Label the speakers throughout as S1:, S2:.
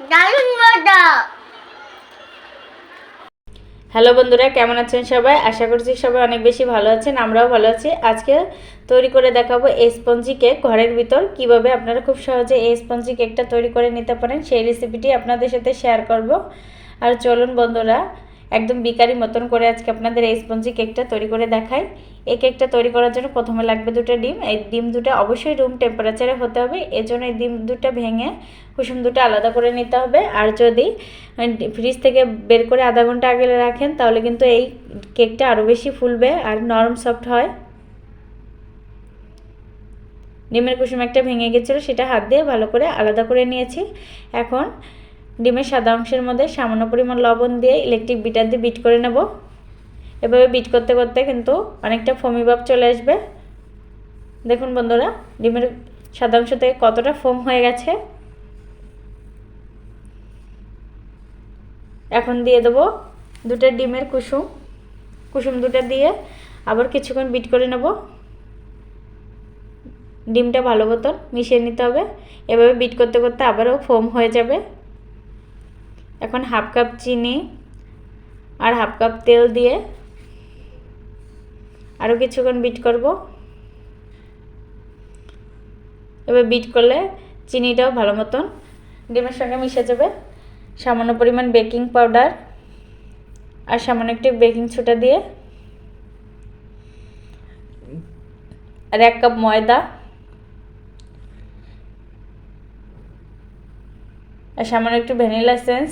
S1: দারুণ মজা।
S2: হ্যালো বন্ধুরা, কেমন আছেন সবাই? আশা করছি সবাই অনেক বেশি ভালো আছেন, আমরাও ভালো আছি। আজকে তৈরি করে দেখাবো এই স্পঞ্জি কেক ঘরের ভিতর কিভাবে আপনারা খুব সহজে এই স্পঞ্জি কেকটা তৈরি করে নিতে পারেন, সেই রেসিপিটি আপনাদের সাথে শেয়ার করব। আর চলুন বন্ধুরা, একদম বিকারি মতন করে আজকে আপনাদের এই স্পঞ্জি কেকটা তৈরি করে দেখাই। এই কেকটা তৈরি করার জন্য প্রথমে লাগবে দুটো ডিম। এই ডিম দুটো অবশ্যই রুম টেম্পারেচারে হতে হবে, এজন্য এই ডিম দুটো ভেঙে কুসুম দুটো আলাদা করে নিতে হবে। আর যদি ফ্রিজ থেকে বের করে আধা ঘন্টা আগে রাখেন তাহলে কিন্তু এই কেকটা আরও বেশি ফুলবে আর নরম সফট হয়। ডিমের কুসুম একটা ভেঙে গেছিলো, সেটা হাত দিয়ে ভালো করে আলাদা করে নিয়েছি। এখন ডিমের সাদা অংশের মধ্যে সামান্য পরিমাণ লবণ দিয়ে ইলেকট্রিক বিটার দিয়ে বিট করে নেব। এভাবে বিট করতে করতে কিন্তু অনেকটা ফোমি ভাব চলে আসবে। দেখুন বন্ধুরা, ডিমের সাদা অংশ থেকে কতটা ফোম হয়ে গেছে। এখন দিয়ে দেবো দুটো ডিমের কুসুম দুটো দিয়ে আবার কিছুক্ষণ বিট করে নেব। ডিমটা ভালো মতন মিশিয়ে নিতে হবে। এভাবে বিট করতে করতে আবারও ফোম হয়ে যাবে। এখন হাফ কাপ চিনি আর হাফ কাপ তেল দিয়ে আরও কিছুক্ষণ বিট করব। এবার বিট করলে চিনিটাও ভালো মতন ডিমের সঙ্গে মিশে যাবে। সামান্য পরিমাণ বেকিং পাউডার আর সামান্য একটু বেকিং সোডা দিয়ে আর 1 কাপ ময়দা আর সামান্য একটু ভ্যানিলা এসেন্স,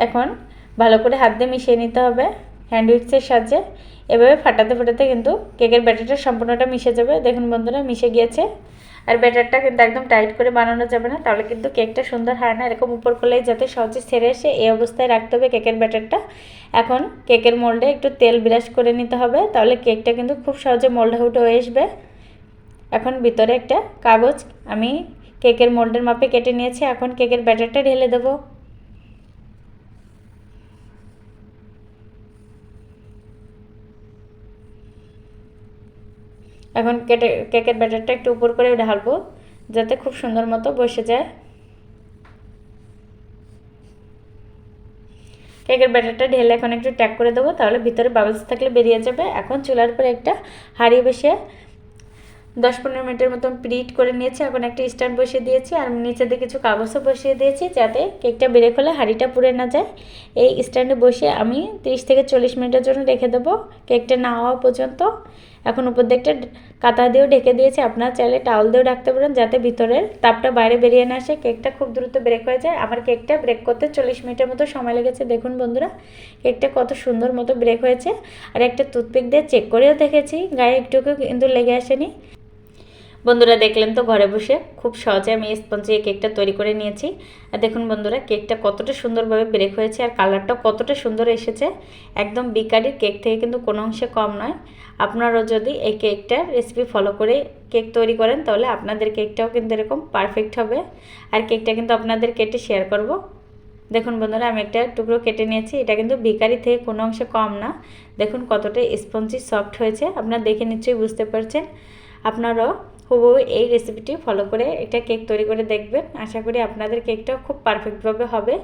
S2: এখন ভালো করে হাত দিয়ে মিশিয়ে নিতে হবে হ্যান্ড উইক্সের সাহায্যে। এভাবে ফাটাতে ফাটাতে কিন্তু কেকের ব্যাটারটা সম্পূর্ণটা মিশে যাবে। দেখুন বন্ধুরা, মিশে গিয়েছে। আর ব্যাটারটা কিন্তু একদম টাইট করে বানানো যাবে না, তাহলে কিন্তু কেকটা সুন্দর হয় না। এরকম উপর করলেই যাতে সহজে ছেড়ে এসে এই অবস্থায় রাখতে হবে কেকের ব্যাটারটা। এখন কেকের মোল্ডে একটু তেল ব্রাশ করে নিতে হবে, তাহলে কেকটা কিন্তু খুব সহজে মোল্ড আউট হয়ে আসবে। এখন ভিতরে একটা কাগজ আমি কেকের মোল্ডের মাপে কেটে নিয়েছি। এখন কেকের ব্যাটারটা ঢেলে দেবো। এখন কেকের ব্যাটারটা একটু উপর করে ঢালবো যাতে খুব সুন্দর মতো বসে যায়। কেকের ব্যাটারটা ঢেলে এখন একটু ট্যাপ করে দেবো, তাহলে ভিতরে বাবলস থাকলে বেরিয়ে যাবে। এখন চুলার উপরে একটা হাঁড়ি বসিয়ে 10-15 মিনিটের মতন প্রিহিট করে নিয়েছি। এখন একটা স্ট্যান্ড বসিয়ে দিয়েছি আর নিচে দিয়ে কিছু কাগজও বসিয়ে দিয়েছি যাতে কেকটা বেড়ে খোলে হাঁড়িটা পুড়ে না যায়। এই স্ট্যান্ডে বসিয়ে আমি 30 থেকে 40 মিনিটের জন্য রেখে দেবো, কেকটা না হওয়া পর্যন্ত। এখন উপর দিয়ে একটা কাঁথা দিয়েও ঢেকে দিয়েছি, আপনারা চাইলে টাওয়াল দিয়েও ঢাকতে পারেন যাতে ভিতরের তাপটা বাইরে বেরিয়ে না আসে। কেকটা খুব দ্রুত ব্রেক হয়ে যায়। আমার কেকটা ব্রেক করতে 40 মিনিটের মতো সময় লেগেছে। দেখুন বন্ধুরা, কেকটা কত সুন্দর মতো ব্রেক হয়েছে। আর একটা টুথপিক দিয়ে চেক করেও দেখেছি, গায়ে একটুকু কিন্তু লেগে আসেনি। বন্ধুরা দেখলেন তো, ঘরে বসে খুব সহজে আমি স্পঞ্জি এই কেকটা তৈরি করে নিয়েছি। আর দেখুন বন্ধুরা, কেকটা কতটা সুন্দরভাবে ব্রেক হয়েছে আর কালারটাও কতটা সুন্দর এসেছে। একদম বিকারির কেক থেকে কিন্তু কোনো অংশে কম নয়। আপনারাও যদি এই কেকটার রেসিপি ফলো করে কেক তৈরি করেন তাহলে আপনাদের কেকটাও কিন্তু এরকম পারফেক্ট হবে। আর কেকটা কিন্তু আপনাদের কেটে শেয়ার করব। দেখুন বন্ধুরা, আমি একটা টুকরো কেটে নিয়েছি, এটা কিন্তু বিকারি থেকে কোনো অংশে কম না। দেখুন কতটা স্পঞ্জি সফট হয়েছে, আপনারা দেখে নিশ্চয়ই বুঝতে পারছেন। আপনারাও হুবহু এই রেসিপিটি ফলো করে একটা কেক তৈরি করে দেখবেন। আশা করি আপনাদের কেকটাও খুব পারফেক্টভাবে হবে।